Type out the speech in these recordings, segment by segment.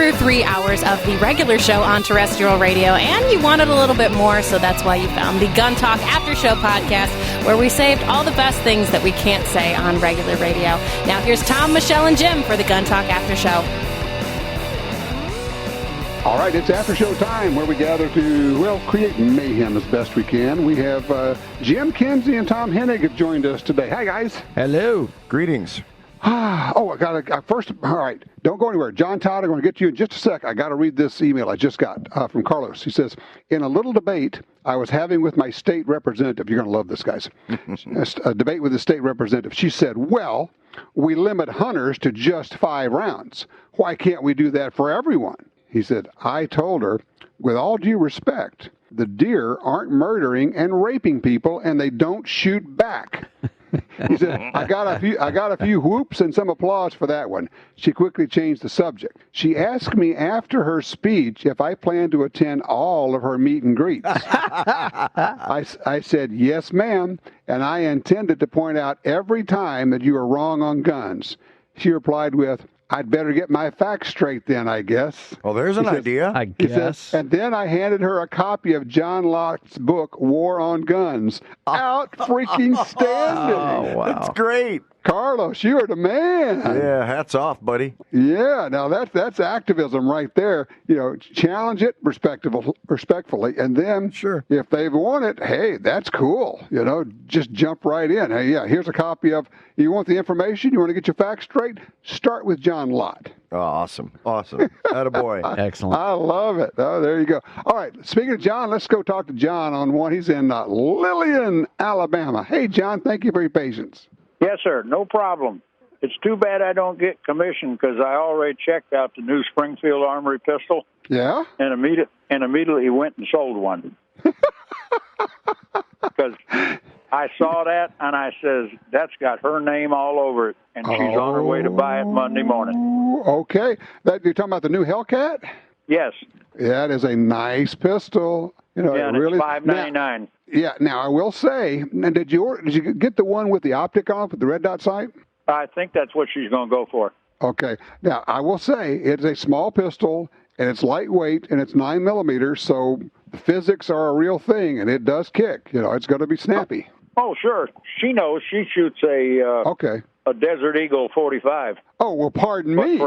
through 3 hours of the regular show on terrestrial radio, and you wanted a little bit more, so that's why you found the Gun Talk After Show podcast, where we saved all the best things that we can't say on regular radio. Now here's Tom, Michelle, and Jim for the Gun Talk After Show. All right, it's after show time where we gather to, well, create mayhem as best we can. We have Jim Kinsey and Tom Hennig have joined us today. Hi, guys. Hello. Greetings. First, all right, don't go anywhere. John Todd, I'm going to get to you in just a sec. I got to read this email I just got from Carlos. He says, in a little debate I was having with my state representative, you're going to love this, guys, a debate with the state representative, she said, well, we limit hunters to just 5 rounds. Why can't we do that for everyone? He said, I told her, with all due respect, the deer aren't murdering and raping people, and they don't shoot back. He said, I got a few whoops and some applause for that one. She quickly changed the subject. She asked me after her speech if I planned to attend all of her meet and greets. I said, yes, ma'am, and I intended to point out every time that you are wrong on guns. She replied with, I'd better get my facts straight then, I guess. Well, there's an idea. I guess. Says, and then I handed her a copy of John Locke's book, War on Guns. Out freaking standing. Oh, wow. That's great. Carlos, you are the man. Yeah, hats off, buddy. Yeah, now that's activism right there. You know, challenge it respectfully, and then if they've won it, hey, that's cool. You know, just jump right in. Hey, yeah, here's a copy of, you want the information, you want to get your facts straight, start with John Lott. Oh, awesome. Attaboy. Excellent. I love it. Oh, there you go. All right, speaking of John, let's go talk to John on one. He's in Lillian, Alabama. Hey, John, thank you for your patience. Yes, sir. No problem. It's too bad I don't get commission because I already checked out the new Springfield Armory pistol. Yeah? And immediately went and sold one. Because I saw that and I says, that's got her name all over it. And she's on her way to buy it Monday morning. Okay. You're talking about the new Hellcat? Yes. Yeah, it is a nice pistol. You know, yeah, and really, it's $5.99. Yeah. Now I will say, did you get the one with the optic on with the red dot sight? I think that's what she's going to go for. Okay. Now I will say it's a small pistol and it's lightweight and it's 9mm, so the physics are a real thing and it does kick. You know, it's going to be snappy. Oh, sure. She knows. She shoots a Desert Eagle 45. Oh well, pardon me.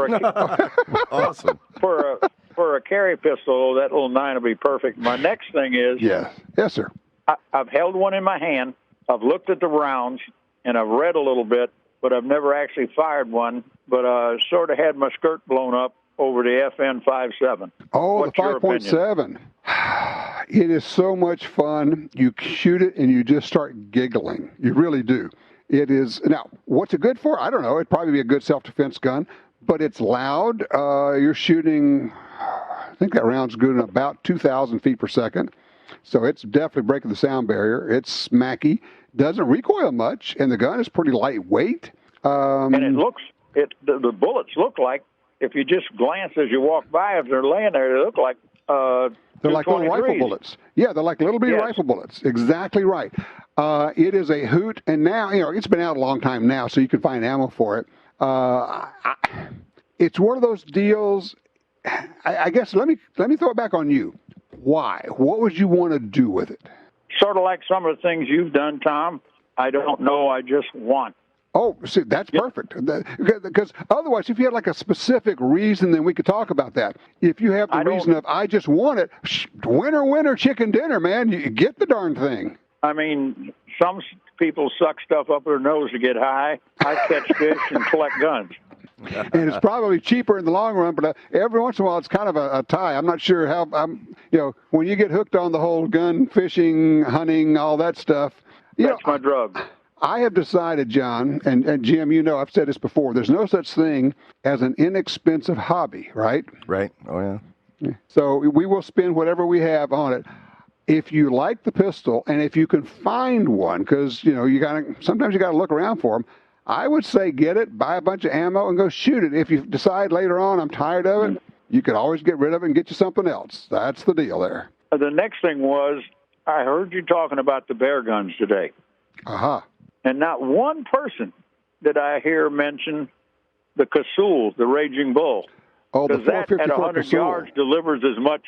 Awesome. For a carry pistol, that little 9 will be perfect. My next thing is... Yes, sir. I've held one in my hand. I've looked at the rounds, and I've read a little bit, but I've never actually fired one. But I sort of had my skirt blown up over the FN 5.7. Oh, What's the 5.7. It is so much fun. You shoot it, and you just start giggling. You really do. It is... Now, what's it good for? I don't know. It'd probably be a good self-defense gun, but it's loud. You're shooting... I think that round's good in about 2,000 feet per second. So it's definitely breaking the sound barrier. It's smacky, doesn't recoil much, and the gun is pretty lightweight. And the bullets look like, if you just glance as you walk by, if they're laying there, they look like they're like little rifle bullets. Yeah, they're like little bitty rifle bullets. Exactly right. It is a hoot, and now, you know, it's been out a long time now, so you can find ammo for it. It's one of those deals. I guess let me throw it back on you. Why? What would you want to do with it? Sort of like some of the things you've done, Tom. I don't know. I just want. Oh, see, that's perfect. Because otherwise, if you had like a specific reason, then we could talk about that. If you have the reason of, I just want it, winner, chicken dinner, man. You get the darn thing. I mean, some people suck stuff up their nose to get high. I catch fish and collect guns. And it's probably cheaper in the long run, but every once in a while it's kind of a tie. I'm not sure how, when you get hooked on the whole gun, fishing, hunting, all that stuff. That's my drug. I have decided, John, and Jim, you know, I've said this before, there's no such thing as an inexpensive hobby, right? Right. Oh, yeah. So we will spend whatever we have on it. If you like the pistol, and if you can find one, because, you know, sometimes you got to look around for them, I would say get it, buy a bunch of ammo, and go shoot it. If you decide later on I'm tired of it, you could always get rid of it and get you something else. That's the deal there. The next thing was, I heard you talking about the bear guns today. Uh-huh. And not one person did I hear mention the Casull, the Raging Bull. Oh, the Because that at 454 100 Casull. yards delivers as much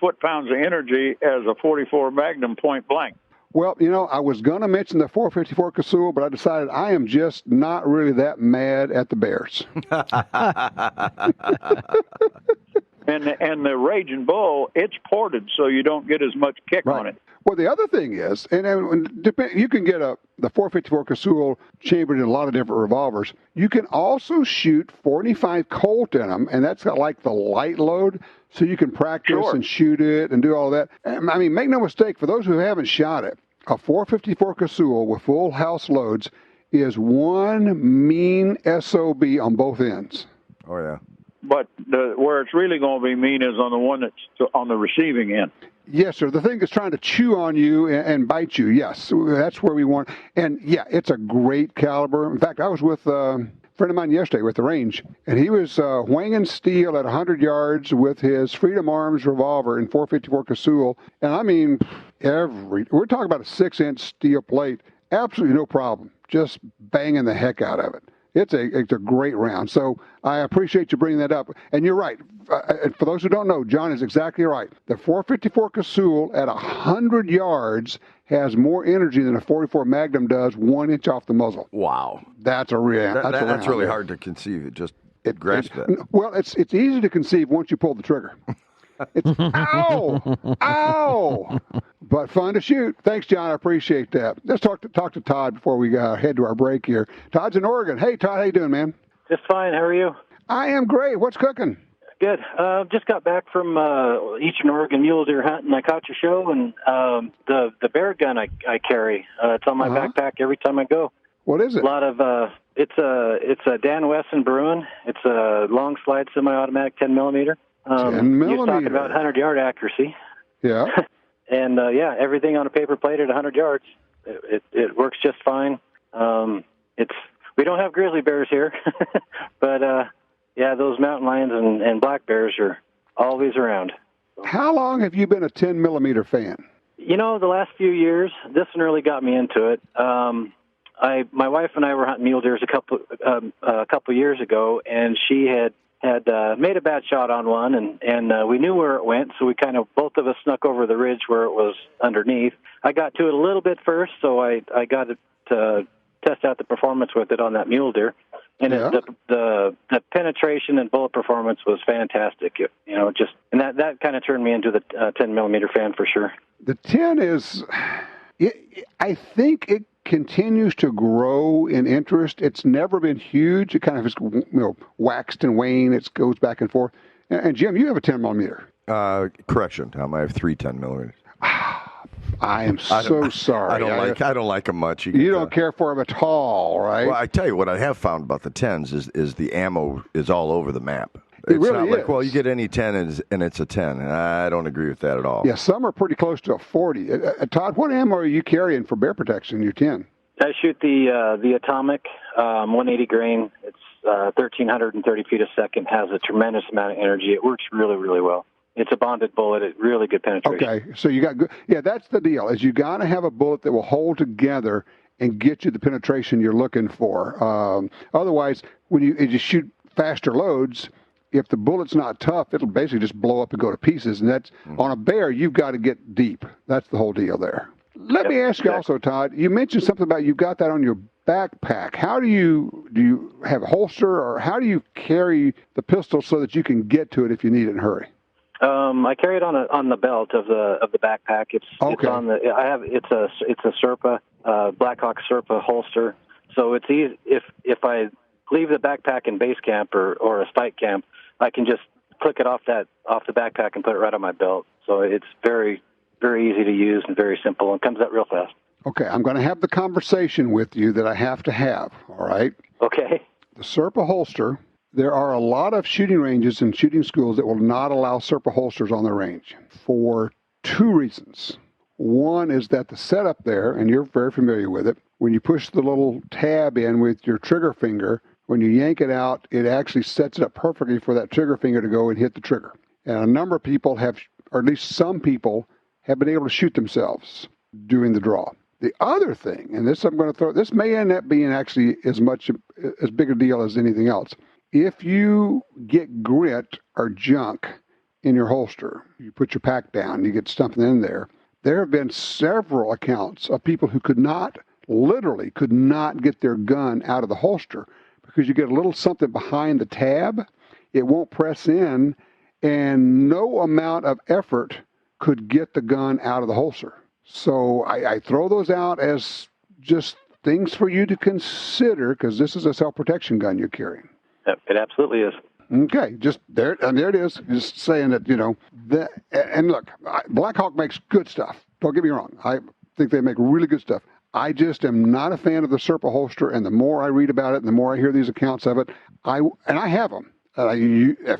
foot-pounds of energy as a 44 Magnum point blank. Well, I was going to mention the 454 Casull, but I decided I am just not really that mad at the Bears. And the Raging Bull, it's ported, so you don't get as much kick on it. Well, the other thing is, and you can get the 454 Casull chambered in a lot of different revolvers. You can also shoot 45 Colt in them, and that's got like the light load, so you can practice and shoot it and do all that. I mean, make no mistake, for those who haven't shot it, a 454 Casull with full house loads is one mean SOB on both ends. Oh, yeah. But where it's really going to be mean is on the one that's on the receiving end. Yes, sir. The thing that's trying to chew on you and bite you. Yes, that's where we want. And, yeah, it's a great caliber. In fact, I was with a friend of mine yesterday with the range, and he was whanging steel at 100 yards with his Freedom Arms revolver in 454 Casull. And, I mean, we're talking about a 6-inch steel plate. Absolutely no problem. Just banging the heck out of it. It's a great round. So I appreciate you bringing that up. And you're right. For those who don't know, John is exactly right. The 454 Casull at 100 yards has more energy than a 44 Magnum does 1 inch off the muzzle. Wow. That's a real. That's really hard to conceive. It grasp that. Well, it's easy to conceive once you pull the trigger. It's ow! But fun to shoot. Thanks, John. I appreciate that. Let's talk to Todd before we head to our break here. Todd's in Oregon. Hey, Todd, how you doing, man? Just fine. How are you? I am great. What's cooking? Good. Just got back from Eastern Oregon mule deer hunting. I caught your show, and the bear gun I carry. It's on my backpack every time I go. What is it? A lot of it's a Dan Wesson Bruin. It's a long slide semi-automatic 10mm. 10mm. You're talking about 100-yard accuracy. Yeah. And everything on a paper plate at 100 yards. It works just fine. We don't have grizzly bears here, but those mountain lions and black bears are always around. How long have you been a 10mm fan? The last few years, this one really got me into it. My wife and I were hunting mule deers a couple years ago, and she had made a bad shot on one, and we knew where it went, so we kind of, both of us snuck over the ridge where it was underneath. I got to it a little bit first, so I got to test out the performance with it on that mule deer. And the penetration and bullet performance was fantastic. And that kind of turned me into the 10mm fan for sure. The 10 is, I think it continues to grow in interest. It's never been huge. It kind of is, waxed and waned. It goes back and forth. And Jim, you have a 10mm. Correction, Tom. I have 3 10mm. I am so sorry. I don't like them much. You don't care for them at all, right? Well, I tell you what I have found about the 10s is the ammo is all over the map. It really not is. like, well, you get any 10 and it's a 10. And I don't agree with that at all. Yeah, some are pretty close to a 40. Todd, what ammo are you carrying for bear protection in your 10? I shoot the Atomic 180 grain. It's 1,330 feet a second. Has a tremendous amount of energy. It works really, really well. It's a bonded bullet. It's really good penetration. Okay, so you got good. Yeah, that's the deal. Is you got to have a bullet that will hold together and get you the penetration you're looking for. Otherwise, when you shoot faster loads, if the bullet's not tough, it'll basically just blow up and go to pieces. And that's on a bear, you've got to get deep. That's the whole deal there. Let me ask you also, Todd. You mentioned something about you've got that on your backpack. How do you have a holster, or how do you carry the pistol so that you can get to it if you need it in a hurry? I carry it on the belt of the backpack. It's on the. It's a Serpa Blackhawk Serpa holster. So it's easy if I leave the backpack in base camp or a spike camp, I can just click it off the backpack and put it right on my belt. So it's very, very easy to use and very simple, and comes out real fast. Okay, I'm going to have the conversation with you that I have to have. All right. Okay. The Serpa holster. There are a lot of shooting ranges and shooting schools that will not allow Serpa holsters on their range for 2 reasons. One is that the setup there, and you're very familiar with it, when you push the little tab in with your trigger finger, when you yank it out, it actually sets it up perfectly for that trigger finger to go and hit the trigger. And a number of people have, or at least some people, have been able to shoot themselves doing the draw. The other thing, and this I'm going to throw, this may end up being actually as big a deal as anything else, if you get grit or junk in your holster, you put your pack down, you get something in there. There have been several accounts of people who literally could not get their gun out of the holster because you get a little something behind the tab. It won't press in, and no amount of effort could get the gun out of the holster. So I throw those out as just things for you to consider because this is a self-protection gun you're carrying. It absolutely is. Okay, just there, and there it is. Just saying that, and look, Black Hawk makes good stuff. Don't get me wrong. I think they make really good stuff. I just am not a fan of the Serpa holster, and the more I read about it, and the more I hear these accounts of it, I have them.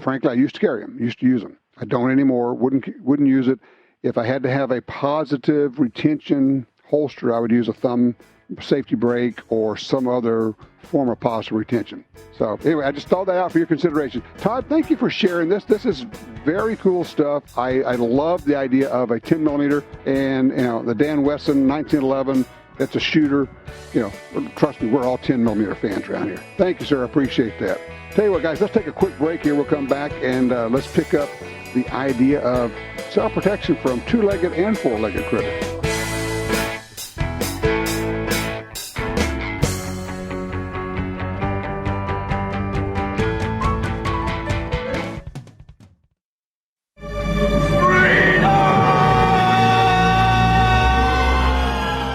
Frankly, I used to carry them, used to use them. I don't anymore. Wouldn't use it. If I had to have a positive retention holster, I would use a thumb safety brake or some other form of positive retention. So anyway, I just thought that out for your consideration. Todd, thank you for sharing this. This is very cool stuff. I love the idea of a 10 millimeter and the Dan Wesson 1911. That's a shooter. Trust me, we're all 10 millimeter fans around here. Thank you, sir. I appreciate that. Tell you what, guys, let's take a quick break here. We'll come back and let's pick up the idea of self-protection from two-legged and four-legged critters.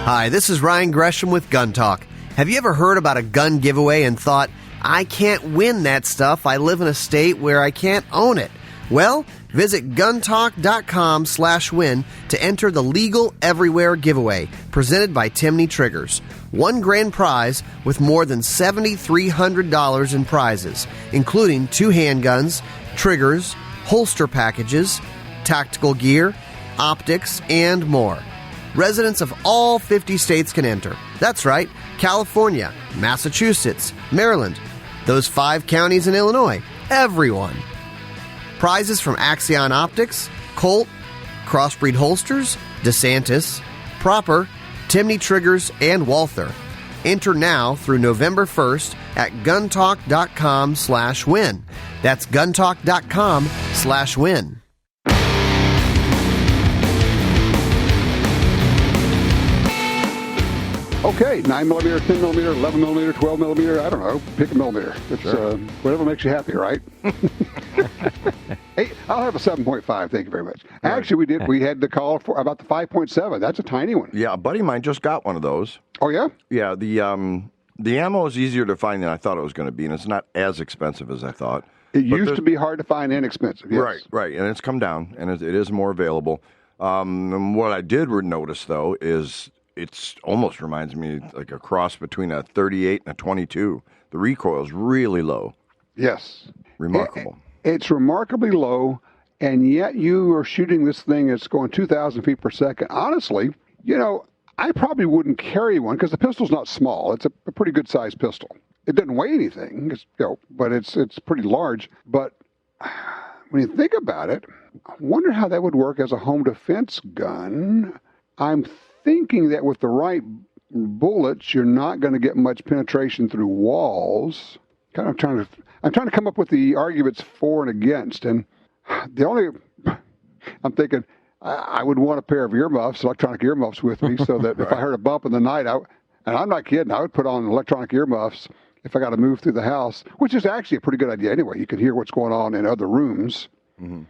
Hi, this is Ryan Gresham with Gun Talk. Have you ever heard about a gun giveaway and thought, I can't win that stuff, I live in a state where I can't own it? Well, visit guntalk.com/win to enter the Legal Everywhere giveaway presented by Timney Triggers. One grand prize with more than $7,300 in prizes, including 2 handguns, triggers, holster packages, tactical gear, optics, and more. Residents of all 50 states can enter. That's right, California, Massachusetts, Maryland, those 5 counties in Illinois, everyone. Prizes from Axion Optics, Colt, Crossbreed Holsters, DeSantis, Proper, Timney Triggers, and Walther. Enter now through November 1st at guntalk.com/win. That's guntalk.com/win. Okay, 9mm, 10mm, 11mm, 12mm, I don't know, pick a millimeter. It's whatever makes you happy, right? Hey, I'll have a 7.5, thank you very much. Right. Actually, we had the call for about the 5.7. That's a tiny one. Yeah, a buddy of mine just got one of those. Oh, yeah? Yeah, the ammo is easier to find than I thought it was going to be, and it's not as expensive as I thought. It used to be hard to find and expensive, yes. Right, and it's come down, and it is more available. And what I did notice, though, is it almost reminds me like a cross between a 38 and a 22. The recoil is really low. Yes. Remarkable. It's remarkably low, and yet you are shooting this thing that's going 2,000 feet per second. Honestly, I probably wouldn't carry one because the pistol's not small. It's a pretty good-sized pistol. It doesn't weigh anything, but it's pretty large. But when you think about it, I wonder how that would work as a home defense gun. I'm thinking that with the right bullets, you're not going to get much penetration through walls. I'm trying to come up with the arguments for and against, and I'm thinking I would want a pair of earmuffs, electronic earmuffs with me, so that if I heard a bump in the night, and I'm not kidding, I would put on electronic earmuffs if I got to move through the house, which is actually a pretty good idea anyway. You can hear what's going on in other rooms. Mm-hmm.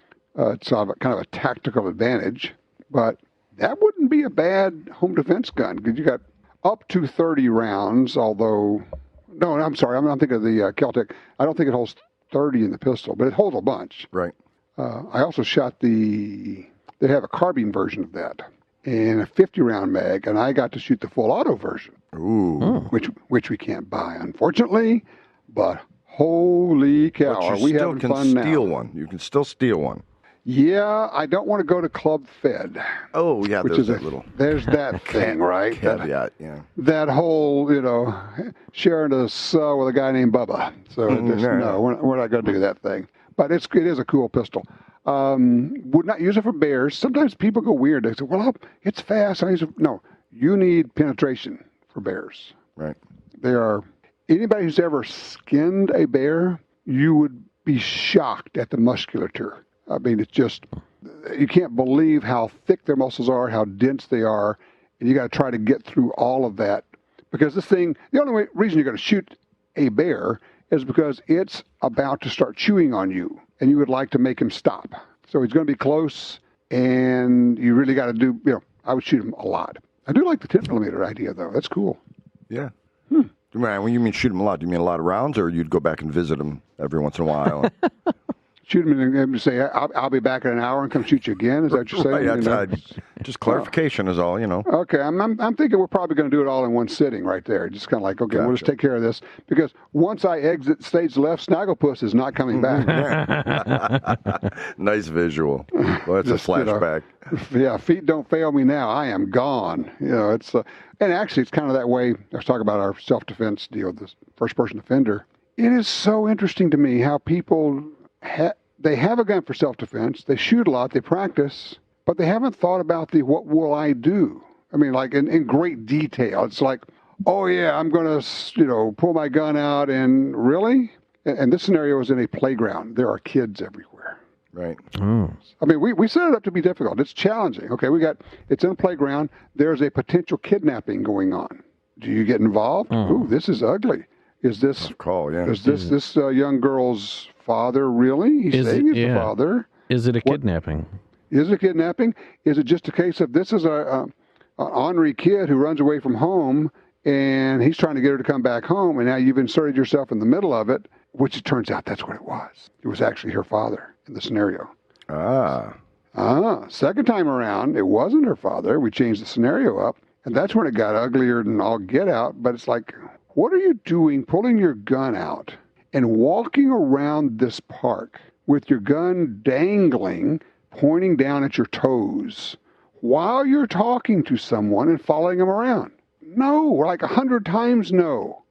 It's kind of a tactical advantage, but that wouldn't be a bad home defense gun because you got up to 30 rounds, although, no, I'm sorry, I'm thinking of the Keltec. I don't think it holds 30 in the pistol, but it holds a bunch. Right. I also shot they have a carbine version of that and a 50-round mag, and I got to shoot the full auto version. Ooh. Which we can't buy, unfortunately, but holy cow, are we having fun now. You can still steal one. Yeah, I don't want to go to Club Fed. Oh, yeah, there's that thing, right? Caveat, yeah. That whole, sharing a cell with a guy named Bubba. So no, we're not going to do that thing. But it is a cool pistol. Would not use it for bears. Sometimes people go weird. They say, well, it's fast. No, you need penetration for bears. Right. Anybody who's ever skinned a bear, you would be shocked at the musculature. I mean, it's just, you can't believe how thick their muscles are, how dense they are, and you got to try to get through all of that. Because this thing, the only reason you're going to shoot a bear is because it's about to start chewing on you, and you would like to make him stop. So he's going to be close, and you really got to do, I would shoot him a lot. I do like the 10mm idea, though. That's cool. Yeah. When you mean shoot him a lot, do you mean a lot of rounds, or you'd go back and visit him every once in a while? Shoot him and say, I'll be back in an hour and come shoot you again? Is that what you're saying? Right, just clarification is all, Okay, I'm thinking we're probably going to do it all in one sitting right there. Just kind of like, okay, We'll just take care of this. Because once I exit stage left, Snagglepuss is not coming back. Nice visual. Well, that's a flashback. Feet don't fail me now. I am gone. It's and actually it's kind of that way. I was talking about our self-defense deal, this first-person offender. It is so interesting to me how people they have a gun for self-defense. They shoot a lot. They practice, but they haven't thought about what will I do? I mean, like in great detail. It's like, oh yeah, I'm going to, pull my gun out, and really? And this scenario is in a playground. There are kids everywhere. Right. I mean, we set it up to be difficult. It's challenging. Okay, it's in a playground. There's a potential kidnapping going on. Do you get involved? Ooh, this is ugly. Is this call? Yeah. Is this young girl's father really? He's saying he's the father. Is it a kidnapping? Is it a kidnapping? Is it just a case of this is an ornery kid who runs away from home, and he's trying to get her to come back home, and now you've inserted yourself in the middle of it, which it turns out that's what it was. It was actually her father in the scenario. Second time around, it wasn't her father. We changed the scenario up, and that's when it got uglier than all get out. But it's like, what are you doing pulling your gun out and walking around this park with your gun dangling, pointing down at your toes while you're talking to someone and following them around? No, like 100 times no.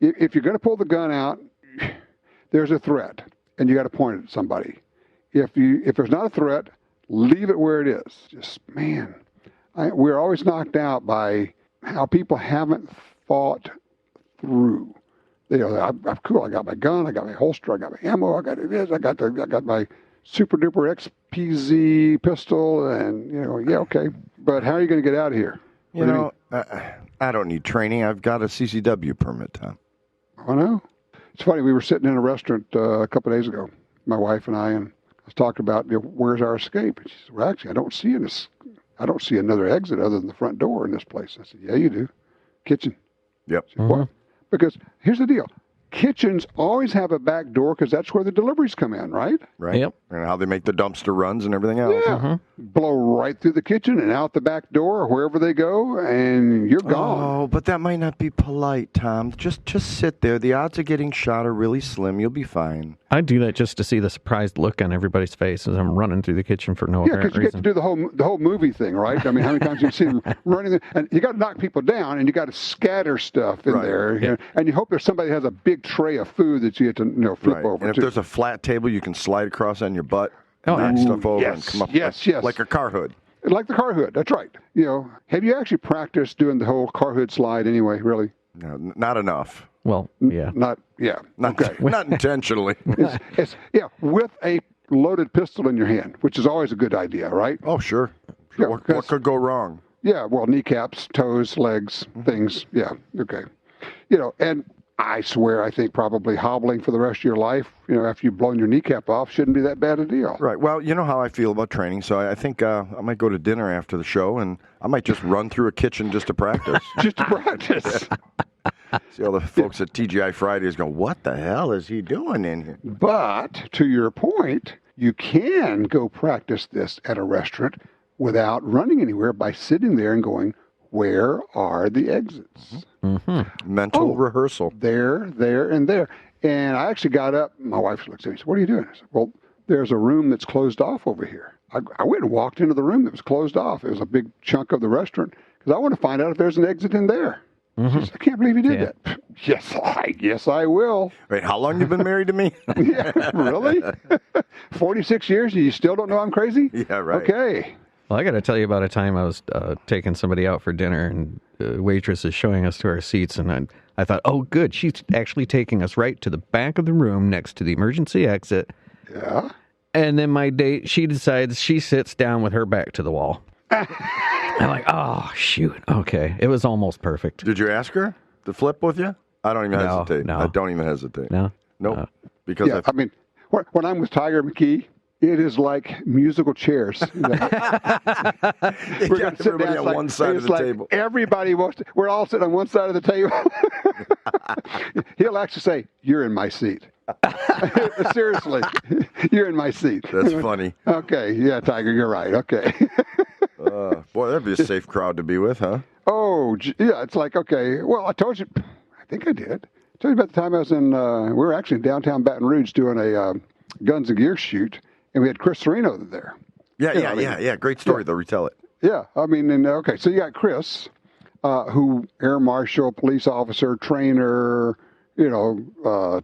If you're going to pull the gun out, there's a threat, and you got to point it at somebody. If there's not a threat, leave it where it is. Just, man, we're always knocked out by how people haven't thought through. I'm cool. I got my gun. I got my holster. I got my ammo. I got this. I got my super duper XPZ pistol. And okay. But how are you going to get out of here? I don't need training. I've got a CCW permit, Tom. Oh no, it's funny. We were sitting in a restaurant a couple of days ago, my wife and I was talking about where's our escape. And she said, "Well, actually, I don't see another exit other than the front door in this place." I said, "Yeah, you do. Kitchen." Yep. Said, what? Because here's the deal. Kitchens always have a back door because that's where the deliveries come in, right? Right. Yep. And how they make the dumpster runs and everything else. Yeah. Blow right through the kitchen and out the back door or wherever they go, and you're gone. Oh, but that might not be polite, Tom. Just sit there. The odds of getting shot are really slim. You'll be fine. I do that just to see the surprised look on everybody's face as I'm running through the kitchen for no apparent reason. Yeah, because you get to do the whole movie thing, right? I mean, how many times you see them running there? And you got to knock people down, and you got to scatter stuff in there. Yeah. And you hope there's somebody that has a big tray of food that you have to flip over. And if there's a flat table, you can slide across on your butt, knock stuff over, and come up like a car hood. Like the car hood, that's right. Have you actually practiced doing the whole car hood slide anyway, really? No, not enough. Well, yeah. Not intentionally. It's with a loaded pistol in your hand, which is always a good idea, right? Oh, sure. Yeah, what could go wrong? Yeah, well, kneecaps, toes, legs, things. Yeah, okay. And I swear, I think probably hobbling for the rest of your life, after you've blown your kneecap off, shouldn't be that bad a deal. Right. Well, you know how I feel about training, so I think I might go to dinner after the show, and I might just run through a kitchen just to practice. Just to practice. See all the folks at TGI Fridays go, what the hell is he doing in here? But to your point, you can go practice this at a restaurant without running anywhere by sitting there and going, where are the exits? Mental rehearsal. There, and there. And I actually got up. My wife looks at me and said, what are you doing? I said, well, there's a room that's closed off over here. I went and walked into the room that was closed off. It was a big chunk of the restaurant because I want to find out if there's an exit in there. She said, I can't believe you did that. Yes, I will. Wait, how long you been married to me? Yeah, really? 46 years and you still don't know I'm crazy? Yeah, right. Okay. Well, I got to tell you about a time I was taking somebody out for dinner, and the waitress is showing us to our seats, and I thought, oh, good. She's actually taking us right to the back of the room next to the emergency exit. Yeah. And then my date, she decides she sits down with her back to the wall. I'm like, oh, shoot. Okay. It was almost perfect. Did you ask her to flip with you? I don't even hesitate. No. I don't even hesitate. No? Nope. Because Yeah, I mean, when I'm with Tiger McKee, it is like musical chairs. you got everybody on one side of the table. Everybody we're all sitting on one side of the table. He'll actually say, "You're in my seat." Seriously, you're in my seat. That's funny. Okay, yeah, Tiger, you're right. Okay. Boy, that'd be a safe crowd to be with, huh? Oh, yeah, it's like, okay, well, I told you, I think I did. I told you about the time I was in, we were actually in downtown Baton Rouge doing a Guns and Gear shoot, and we had Chris Sereno there. Yeah. Great story, though. Retell it. Yeah, I mean, and, okay, so you got Chris, who, air marshal, police officer, trainer,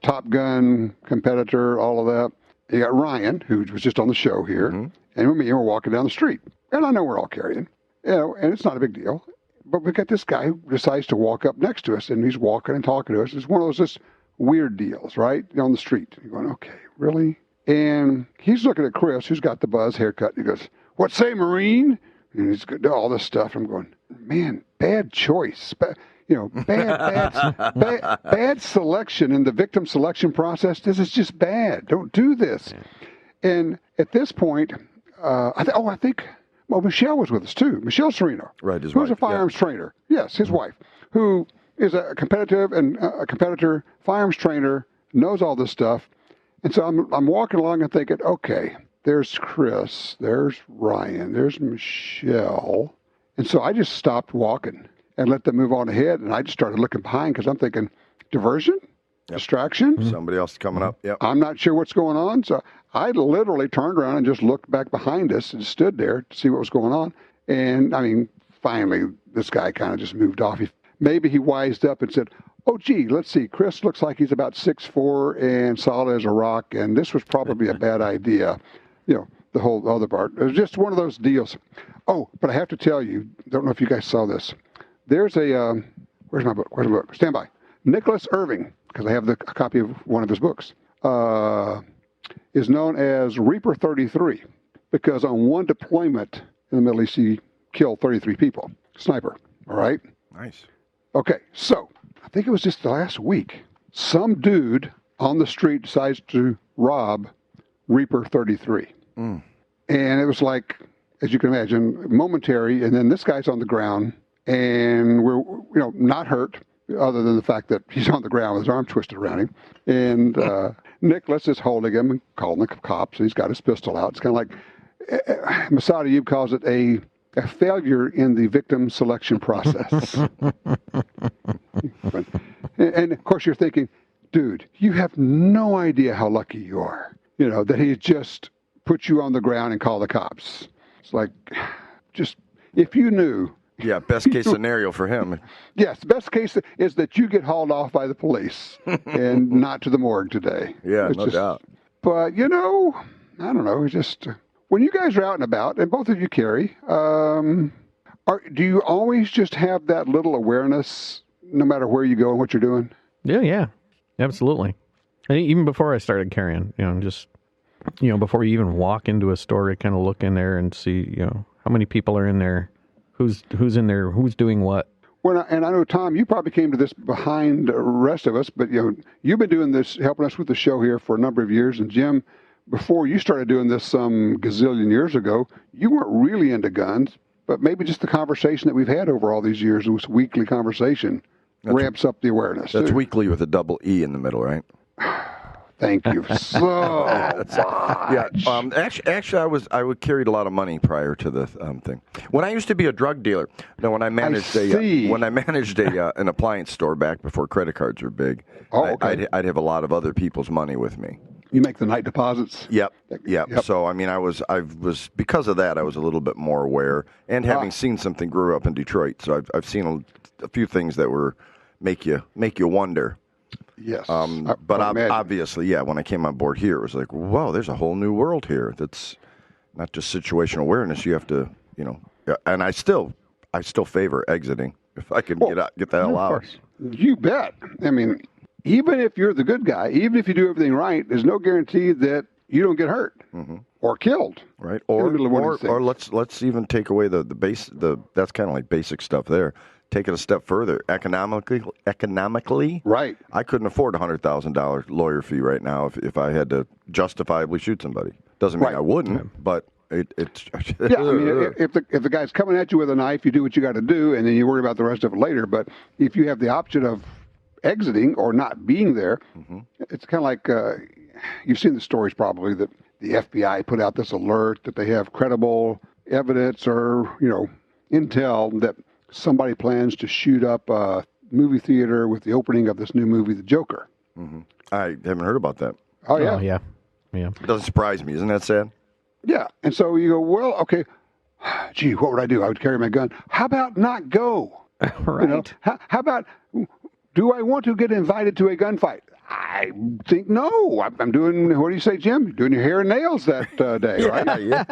Top Gun competitor, all of that. You got Ryan, who was just on the show here, and me, we're walking down the street. And I know we're all carrying, and it's not a big deal. But we got this guy who decides to walk up next to us, and he's walking and talking to us. It's one of those just weird deals, right, on the street. You're going, okay, really? And he's looking at Chris, who's got the buzz haircut. And he goes, "What say, Marine?" And he's got all this stuff. I'm going, man, bad choice. Bad selection in the victim selection process. This is just bad. Don't do this. And at this point, I think Michelle was with us too. Michelle Sereno, right? His who's wife, a firearms trainer. Yes, his wife, who is a competitor, firearms trainer, knows all this stuff. And so I'm walking along and thinking, okay, there's Chris, there's Ryan, there's Michelle. And so I just stopped walking and let them move on ahead. And I just started looking behind because I'm thinking, diversion? Distraction? Somebody else coming up. Yep. I'm not sure what's going on. So I literally turned around and just looked back behind us and stood there to see what was going on. And, I mean, finally, this guy kind of just moved off. Maybe he wised up and said, oh, gee, let's see. Chris looks like he's about 6'4" and solid as a rock, and this was probably a bad idea. The whole other part. It was just one of those deals. Oh, but I have to tell you, don't know if you guys saw this. There's a, where's my book? Stand by. Nicholas Irving, because I have a copy of one of his books, is known as Reaper 33, because on one deployment in the Middle East, he killed 33 people. Sniper, all right? Nice. Okay, so I think it was just the last week, some dude on the street decides to rob Reaper 33. And it was like, as you can imagine, momentary, and then this guy's on the ground, and we're, not hurt, other than the fact that he's on the ground with his arm twisted around him. And Nicholas is holding him and calling the cops, and he's got his pistol out. It's kind of like, Masada Ayub calls it a failure in the victim selection process. And of course you're thinking, dude, you have no idea how lucky you are, that he just put you on the ground and called the cops. It's like, just, if you knew. Yeah, best case scenario for him. Yes, best case is that you get hauled off by the police and not to the morgue today. Yeah, no doubt. But, I don't know, it's just, when you guys are out and about, and both of you carry, do you always just have that little awareness no matter where you go and what you're doing? Yeah, absolutely. And even before I started carrying, before you even walk into a store, you kind of look in there and see, how many people are in there, who's in there, who's doing what. Well, and I know, Tom, you probably came to this behind the rest of us, but, you've been doing this, helping us with the show here for a number of years. And Jim, before you started doing this some gazillion years ago, you weren't really into guns, but maybe just the conversation that we've had over all these years, this weekly conversation, ramps up the awareness. That's weekly with a double E in the middle, right? Thank you so much. Yeah, actually, I carried a lot of money prior to the thing. When I used to be a drug dealer, when I managed an appliance store back before credit cards were big, I'd have a lot of other people's money with me. You make the night deposits? Yep. So, I mean, I was because of that, I was a little bit more aware, and having seen something, grew up in Detroit, so I've seen a few things that make you wonder. Yes. But obviously, when I came on board here, it was like, whoa, there's a whole new world here. That's not just situational awareness. You have to, and I still favor exiting if I could get the hell out. You bet. I mean, even if you're the good guy, even if you do everything right, there's no guarantee that you don't get hurt or killed. Right. Or let's even take away the base. That's kind of like basic stuff there. Take it a step further. Economically, right? I couldn't afford a $100,000 lawyer fee right now if I had to justifiably shoot somebody. Doesn't mean I wouldn't, but it's yeah. I mean, if the guy's coming at you with a knife, you do what you got to do, and then you worry about the rest of it later. But if you have the option of exiting or not being there, it's kind of like you've seen the stories probably that the FBI put out this alert that they have credible evidence or intel that somebody plans to shoot up a movie theater with the opening of this new movie, The Joker. I haven't heard about that. Oh yeah, yeah. It doesn't surprise me. Isn't that sad? Yeah, and so you go, well, okay, gee, what would I do? I would carry my gun. How about not go? Right. How about, do I want to get invited to a gunfight? I think no. I'm doing, what do you say, Jim? You're doing your hair and nails that day, right? Yeah.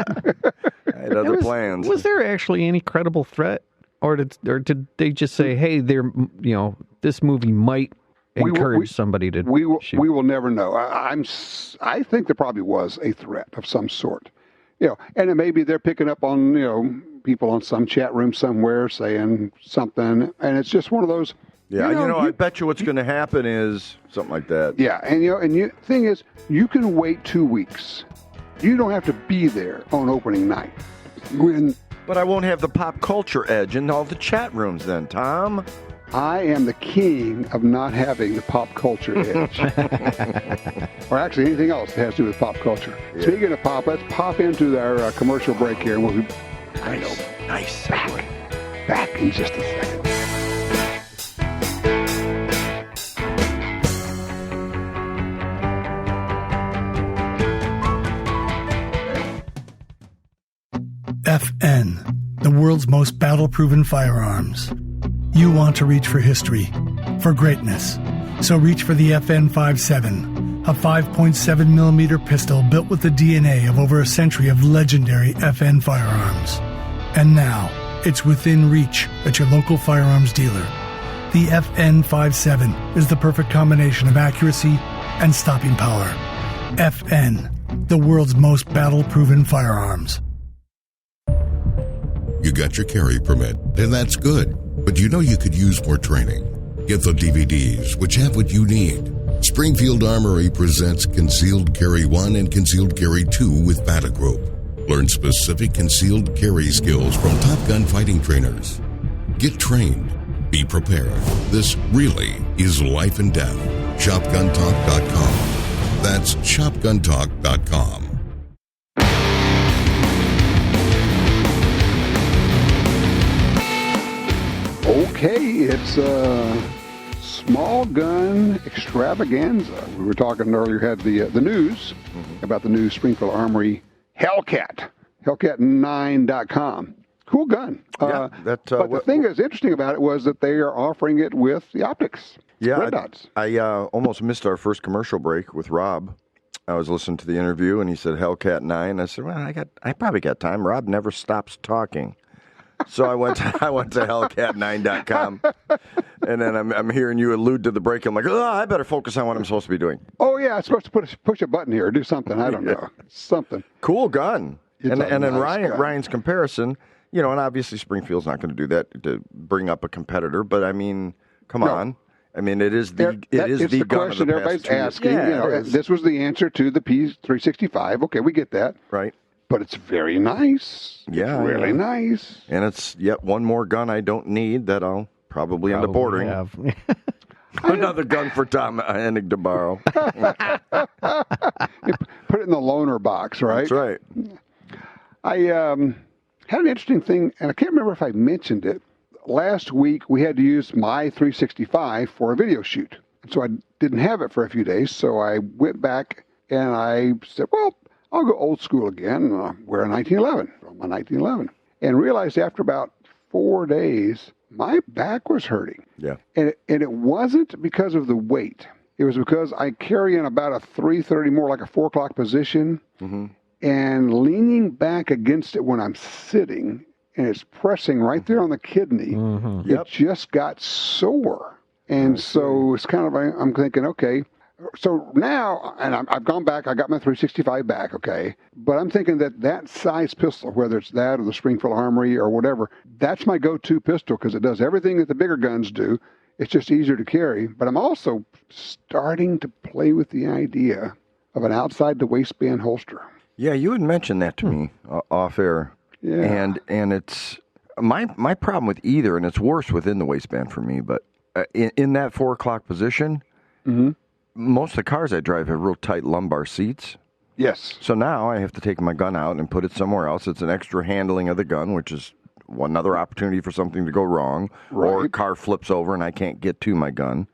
I had other plans. Was there actually any credible threat? Or did they just say, hey, this movie might encourage somebody to shoot? We will never know. I think there probably was a threat of some sort. And it maybe they're picking up on, people on some chat room somewhere saying something, and it's just one of those. Yeah, I bet you what's going to happen is something like that. Yeah, and thing is, you can wait 2 weeks. You don't have to be there on opening night. But I won't have the pop culture edge in all the chat rooms then, Tom. I am the king of not having the pop culture edge. Or actually anything else that has to do with pop culture. Yeah. Speaking of pop, let's pop into our commercial break here. And we'll be nice. Back in just a second. FN, the world's most battle-proven firearms. You want to reach for history, for greatness. So reach for the FN57, a 5.7mm pistol built with the DNA of over a century of legendary FN firearms. And now, it's within reach at your local firearms dealer. The FN57 is the perfect combination of accuracy and stopping power. FN, the world's most battle-proven firearms. You got your carry permit, and that's good. But you could use more training. Get the DVDs, which have what you need. Springfield Armory presents Concealed Carry 1 and Concealed Carry 2 with Bata Group. Learn specific concealed carry skills from Top Gun fighting trainers. Get trained. Be prepared. This really is life and death. ShopGunTalk.com. That's ShopGunTalk.com. Okay, it's a small gun extravaganza. We were talking earlier, had the news about the new Springfield Armory Hellcat, Hellcat9.com. Cool gun. Yeah, but the thing that's interesting about it was that they are offering it with the optics. Yeah, red dots. I almost missed our first commercial break with Rob. I was listening to the interview, and he said Hellcat 9. I said, well, I probably got time. Rob never stops talking. So I went to Hellcat9.com, and then I'm hearing you allude to the break. I'm like, I better focus on what I'm supposed to be doing. Oh yeah, I'm supposed to push a button here or do something. I don't know, something. Cool gun. And then nice Ryan's comparison, and obviously Springfield's not going to do that to bring up a competitor. But I mean, come on. I mean, it is the gun question of the everybody's past asking. This was the answer to the P365. Okay, we get that. Right. But it's very nice. Yeah. It's really nice. And it's yet one more gun I don't need that I'll probably end up ordering. Another gun for Tom Hennig to borrow. Put it in the loaner box, right? That's right. I had an interesting thing, and I can't remember if I mentioned it. Last week, we had to use my 365 for a video shoot. So I didn't have it for a few days, so I went back and I said, well, I'll go old school again and wear a 1911, my 1911. And realized after about 4 days, my back was hurting. Yeah. And it wasn't because of the weight. It was because I carry in about a 3:30, more like a 4 o'clock position, and leaning back against it when I'm sitting and it's pressing right there on the kidney. Mm-hmm. It just got sore. And so it's kind of, I'm thinking, okay, so now, and I've gone back, I got my 365 back, okay, but I'm thinking that size pistol, whether it's that or the Springfield Armory or whatever, that's my go-to pistol because it does everything that the bigger guns do. It's just easier to carry. But I'm also starting to play with the idea of an outside the waistband holster. Yeah, you had mentioned that to me off air. Yeah. And it's my problem with either, and it's worse within the waistband for me, but in that 4 o'clock position, most of the cars I drive have real tight lumbar seats. Yes. So now I have to take my gun out and put it somewhere else. It's an extra handling of the gun, which is another opportunity for something to go wrong. Right. Or a car flips over and I can't get to my gun.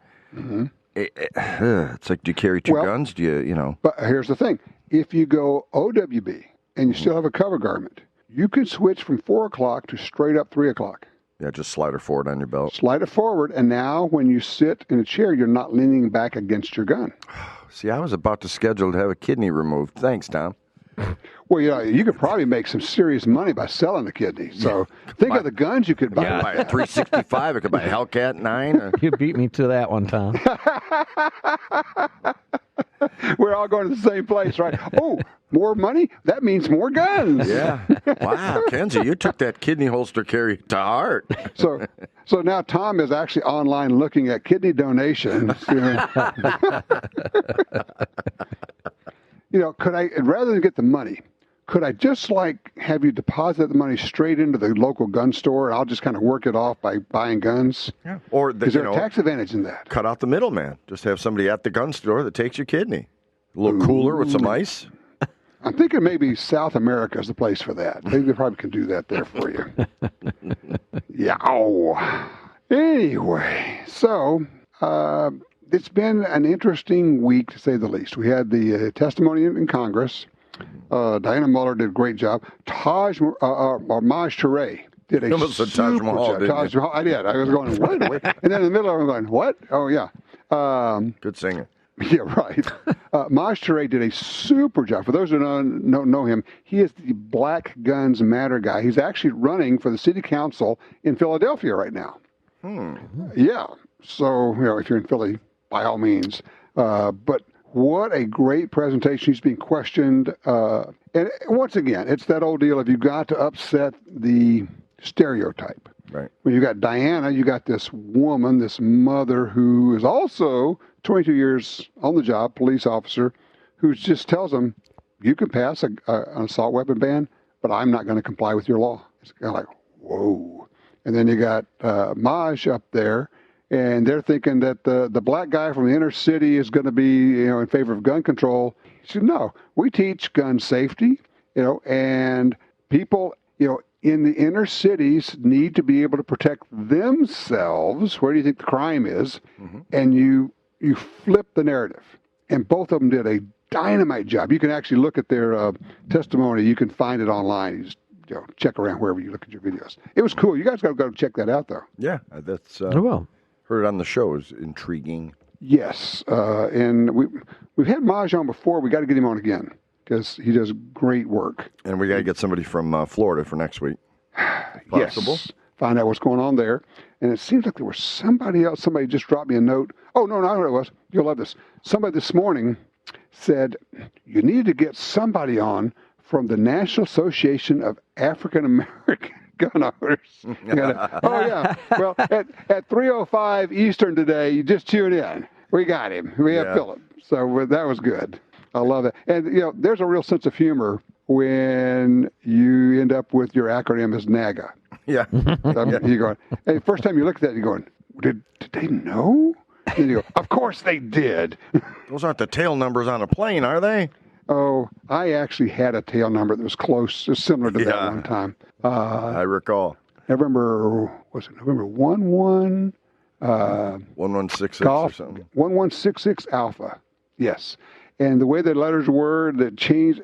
It's like, do you carry two guns? Do you know? But here's the thing. If you go OWB and you still have a cover garment, you can switch from 4 o'clock to straight up 3 o'clock. Yeah, just slide it forward on your belt. Slide it forward, and now when you sit in a chair, you're not leaning back against your gun. See, I was about to schedule to have a kidney removed. Thanks, Tom. Well, you could probably make some serious money by selling a kidney. So think of the guns you could buy. I could buy a 365. I could buy a Hellcat 9. You beat me to that one, Tom. We're all going to the same place, right? Oh, more money? That means more guns. Yeah. Wow, Kenzie, you took that kidney holster carry to heart. So now Tom is actually online looking at kidney donations. Could I, rather than get the money, could I just have you deposit the money straight into the local gun store, and I'll just kind of work it off by buying guns? Yeah. Or is there a tax advantage in that? Cut out the middleman. Just have somebody at the gun store that takes your kidney. A little cooler with some ice. I'm thinking maybe South America is the place for that. They probably can do that there for you. Yeah. Oh. Anyway, so it's been an interesting week, to say the least. We had the testimony in Congress. Diana Muller did a great job. Maj Touré did a super job. Taj Mahal, I did. I was going, what? And then in the middle, I was going, what? Oh, yeah. Good singer. Yeah, right. Maj Touré did a super job. For those who don't know him, he is the Black Guns Matter guy. He's actually running for the city council in Philadelphia right now. Yeah. So, if you're in Philly, by all means. But what a great presentation. He's being questioned. And once again, it's that old deal of you got to upset the stereotype. Right. When you got Diana, you got this woman, this mother who is also 22 years on the job, police officer, who just tells them, you can pass an assault weapon ban, but I'm not going to comply with your law. It's kind of like, whoa. And then you got Maj up there, and they're thinking that the black guy from the inner city is going to be, in favor of gun control. He said, no, we teach gun safety, and people, in the inner cities need to be able to protect themselves. Where do you think the crime is? And you flip the narrative. And both of them did a dynamite job. You can actually look at their testimony. You can find it online. You just check around wherever you look at your videos. It was cool. You guys got to go check that out, though. Yeah, that's. I will. Heard it on the show. It was intriguing. Yes, and we've had Maj on before. We got to get him on again because he does great work. And we got to get somebody from Florida for next week. Possible. Yes. Find out what's going on there. And it seems like there was somebody else. Somebody just dropped me a note. Oh, no, not who it was. You'll love this. Somebody this morning said, you need to get somebody on from the National Association of African American Gun Owners. Oh, yeah. Well, at 3:05 Eastern today, you just tune in. We got him. We have Philip. So that was good. I love it. And, there's a real sense of humor when you end up with your acronym as NAGA. Yeah. You're going, hey, first time you look at that, you're going, did they know? And you go, of course they did. Those aren't the tail numbers on a plane, are they? Oh, I actually had a tail number that was close, similar to that one time. I recall. Was it November 11? 1166 golf, or something. 1166 Alpha. Yes. And the way the letters were that changed,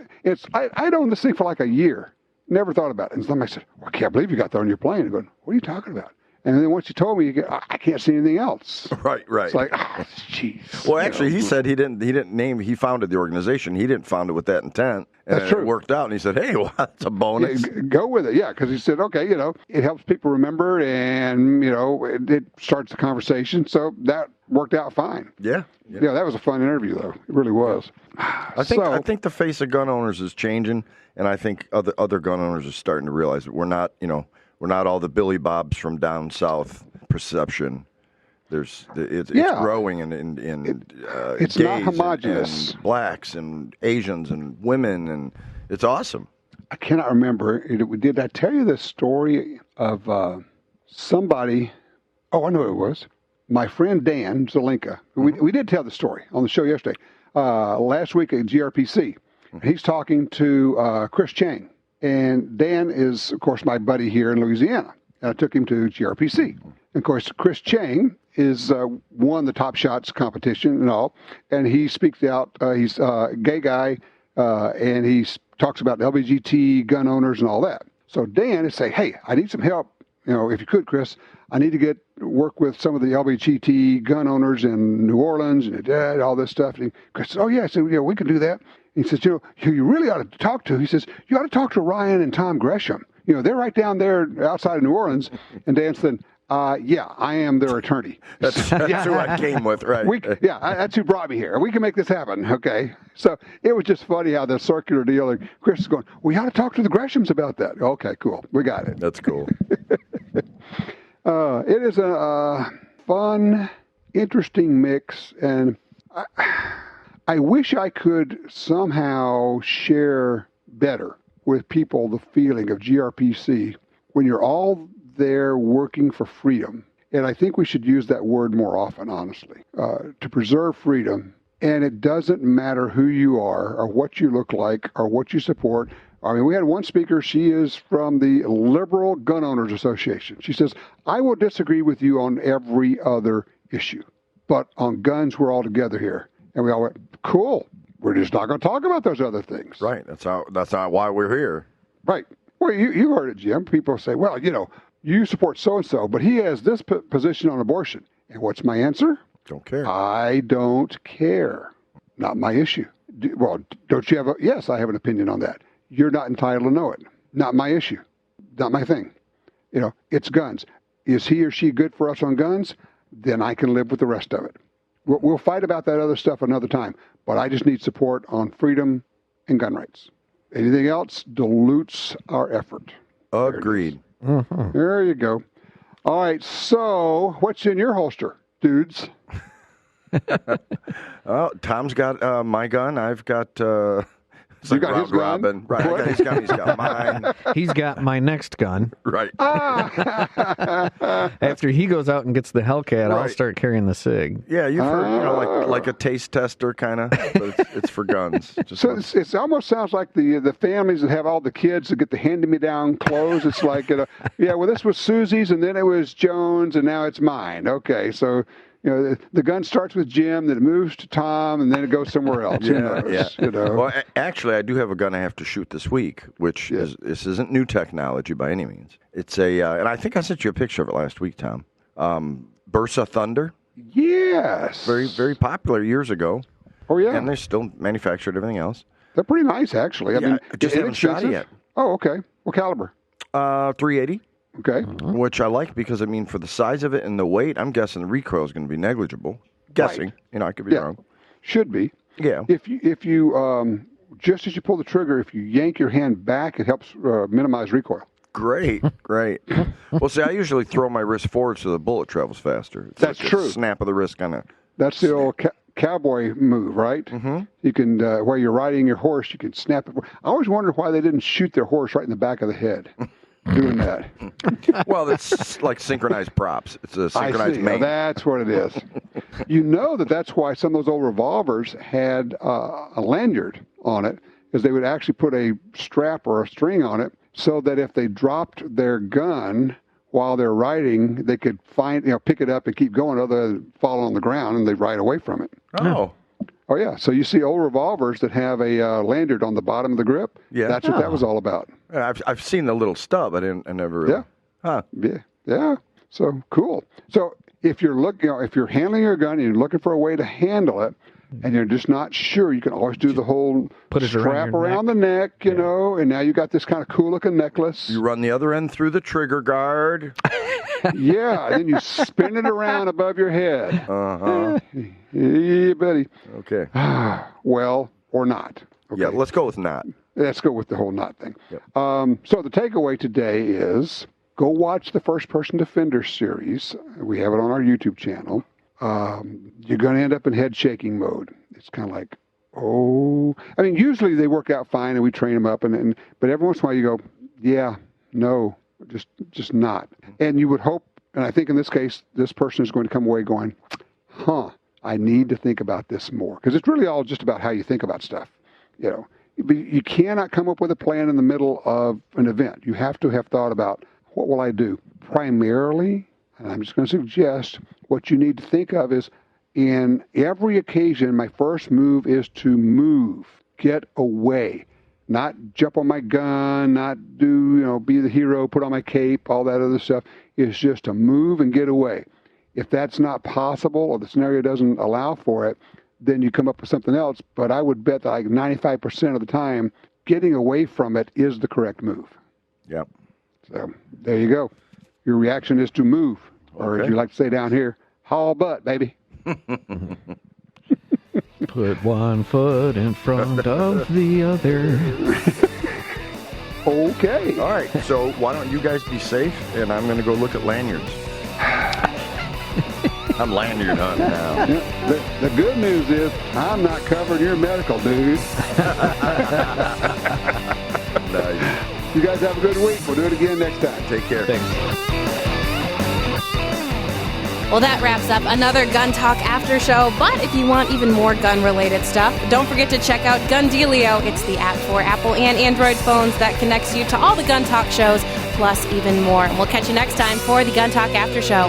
I'd owned this thing for like a year. Never thought about it. And somebody said, I can't believe you got that on your plane. I'm going, what are you talking about? And then once you told me, you go, I can't see anything else. Right. It's like, jeez. Well, actually, he said he didn't name. He founded the organization. He didn't found it with that intent. And That's true. It worked out, and he said, "Hey, well, that's a bonus. Yeah, go with it." Yeah, because he said, "Okay, it helps people remember, and it starts the conversation." So that worked out fine. Yeah. Yeah, that was a fun interview, though. It really was. I think the face of gun owners is changing, and I think other gun owners are starting to realize that we're not all the Billy Bobs from down south perception. It's growing in it's gays not homogenous. and blacks and Asians and women, and it's awesome. I cannot remember. Did I tell you the story of somebody? Oh, I know who it was. My friend Dan Zelinka. We did tell the story on the show yesterday. Last week at GRPC. He's talking to Chris Chang. And Dan is, of course, my buddy here in Louisiana. And I took him to GRPC. And of course, Chris Chang is won the Top Shots competition and all. And he speaks out. He's a gay guy. And he talks about LGBT gun owners and all that. So Dan is saying, hey, I need some help. If you could, Chris, I need to work with some of the LGBT gun owners in New Orleans and all this stuff. And Chris said, oh, yeah. I said, we can do that. And he says, who you really ought to talk to, he says, you ought to talk to Ryan and Tom Gresham. They're right down there outside of New Orleans. And Dan said, yeah, I am their attorney. That's who I came with, right? That's who brought me here. We can make this happen, okay? So it was just funny how the circular deal, and Chris is going, we ought to talk to the Greshams about that. Okay, cool. We got it. That's cool. It is a fun, interesting mix, and I wish I could somehow share better with people the feeling of GRPC when you're all there working for freedom. And I think we should use that word more often, honestly, to preserve freedom. And it doesn't matter who you are or what you look like or what you support. I mean, we had one speaker. She is from the Liberal Gun Owners Association. She says, I will disagree with you on every other issue, but on guns, we're all together here. And we all went, cool. We're just not going to talk about those other things. Right. That's not why we're here. Right. Well, you heard it, Jim. People say, well, you support so-and-so, but he has this position on abortion. And what's my answer? Don't care. I don't care. Not my issue. Well, don't you have yes, I have an opinion on that. You're not entitled to know it. Not my issue. Not my thing. It's guns. Is he or she good for us on guns? Then I can live with the rest of it. We'll fight about that other stuff another time, but I just need support on freedom and gun rights. Anything else dilutes our effort. Agreed. There you go. All right, so what's in your holster, dudes? Tom's got my gun. I've got... You got his gun? Robin. Right, I got his gun. He's got mine. He's got my next gun. Right. After he goes out and gets the Hellcat, I'll start carrying the SIG. Yeah, you've heard, like a taste tester kind of, but it's for guns. So it almost sounds like the families that have all the kids that get the hand-me-down clothes. It's like, this was Susie's, and then it was Jones, and now it's mine. Okay, so... the gun starts with Jim, then it moves to Tom, and then it goes somewhere else. Yeah. Well, actually, I do have a gun I have to shoot this week, which this isn't new technology by any means. It's and I think I sent you a picture of it last week, Tom. Bursa Thunder. Yes. Very, very popular years ago. Oh, yeah. And they're still manufactured everything else. They're pretty nice, actually. I mean, just haven't shot it yet. Oh, okay. What caliber? 380. Okay. Which I like because, for the size of it and the weight, I'm guessing the recoil is going to be negligible. Guessing. Right. I could be wrong. Should be. Yeah. If you just as you pull the trigger, if you yank your hand back, it helps minimize recoil. Great. Well, see, I usually throw my wrist forward so the bullet travels faster. It's That's like true. A snap of the wrist kind of. That's the old cowboy move, right? Mm-hmm. You can, while you're riding your horse, you can snap it. I always wondered why they didn't shoot their horse right in the back of the head. Doing that. Well, it's like synchronized props. It's a synchronized main. That's what it is. That's why some of those old revolvers had a lanyard on it, is they would actually put a strap or a string on it so that if they dropped their gun while they're riding, they could pick it up and keep going, other than fall on the ground and they ride away from it. Oh, yeah. So you see old revolvers that have a lanyard on the bottom of the grip. Yeah. That's what that was all about. I've seen the little stub. I never. Yeah. Huh. Yeah. So cool. So if you're looking, if you're handling your gun and you're looking for a way to handle it, and you're just not sure, you can always do the whole strap around the neck, you know, and now you got this kind of cool looking necklace. You run the other end through the trigger guard. Yeah, and then you spin it around above your head. Uh-huh. Yeah, buddy. Okay. Well, or not. Okay. Yeah, let's go with not. Let's go with the whole not thing. Yep. So the takeaway today is go watch the First Person Defender series. We have it on our YouTube channel. You're going to end up in head shaking mode. It's kind of like, oh, I mean, usually they work out fine and we train them up, but every once in a while you go, yeah, no, just not. And you would hope, and I think in this case, this person is going to come away going, I need to think about this more, because it's really all just about how you think about stuff. You know, you cannot come up with a plan in the middle of an event. You have to have thought about, what will I do? Primarily, and I'm just going to suggest, what you need to think of is, in every occasion, my first move is to move, get away, not jump on my gun, not do, be the hero, put on my cape, all that other stuff. It's just to move and get away. If that's not possible or the scenario doesn't allow for it, then you come up with something else. But I would bet that like 95% of the time, getting away from it is the correct move. Yep. So there you go. Your reaction is to move. Or as you like to say down here, haul butt, baby. Put one foot in front of the other. Okay. All right. So why don't you guys be safe, and I'm going to go look at lanyards. I'm lanyard hunting now. The good news is I'm not covering your medical, dude. Nice. You guys have a good week. We'll do it again next time. Take care. Thanks. Well, that wraps up another Gun Talk After Show. But if you want even more gun-related stuff, don't forget to check out Gun Dealio. It's the app for Apple and Android phones that connects you to all the Gun Talk shows, plus even more. And we'll catch you next time for the Gun Talk After Show.